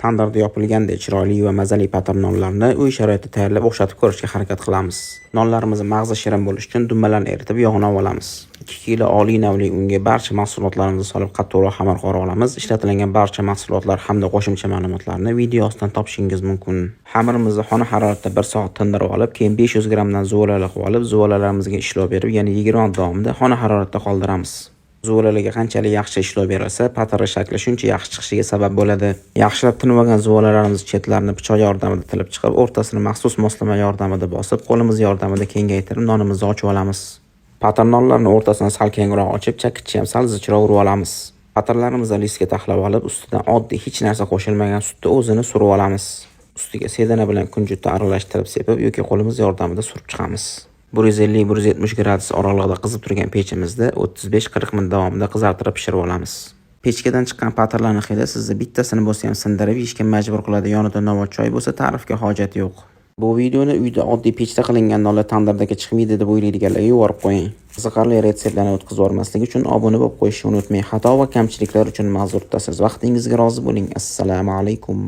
Tandirda yopilgandek chiroyli va mazali patar nonlarni uy sharoitida tayyorlab o'xshatib ko'rishga harakat qilamiz. Nonlarimizni mag'zi shirin bo'lishi uchun dummalarni eritib yog'ini olamiz. 2 kilo oliy navli unga barcha mahsulotlarimizni solib qattiqroq xamir qora olamiz. Ishlatilgan barcha mahsulotlar hamda qo'shimcha ma'lumotlarni video ostidan topishingiz mumkin. Xamirimizni xona haroratida 1 soat tindirib olib, keyin 500 grammdan zuvolalar qilib olib, zuvolalarimizga ishlov berib, ya'ni 20 minut davomida xona haroratida qoldiramiz. Zuvolalarga qanchalik yaxshi ishlov berilsa, patari shakli shuncha yaxshi chiqishiga sabab bo'ladi. Yaxshilab tinib olgan zuvolalarimiz chetlarini pichoq yordamida tilib chiqib, o'rtasini maxsus moslama yordamida bosib, qo'limiz yordamida kengaytirib, nonimizni ochib olamiz. Patar nonlarni o'rtasini sal kengroq ochib, chakkicha ham sal zichroq urib olamiz. Patarlarimizni listga taxlab olib, ustidan oddiy hech narsa qo'shilmagan sutni o'zini surib olamiz. Ustiga sedana bilan kunjutni aralashtirib sepib yoki qo'limiz yordamida surib chiqamiz. 150-170 gradus oralig'ida qizib turgan pechimizda 35-40 minut davomida qizartirib pishirib olamiz. Pechkadan chiqqan patarlarning hidi sizni bittasini bo'lsa ham sindirib yeyishga majbur qiladi. Yonida novvoy choy bo'lsa ta'rifga hojat yo'q. Bu videoni uyda oddiy pechda qilingan nonlar tandirdagi chiqmaydi deb o'ylaydiganlarga yuborib qo'ying. Qiziqarli retseptlarni o'tkazib yubormaslik uchun obuna bo'lib qo'yishni unutmang. Xato va kamchiliklar uchun ma'zur tutasiz. Vaqtingizga rozi bo'ling. Assalomu alaykum.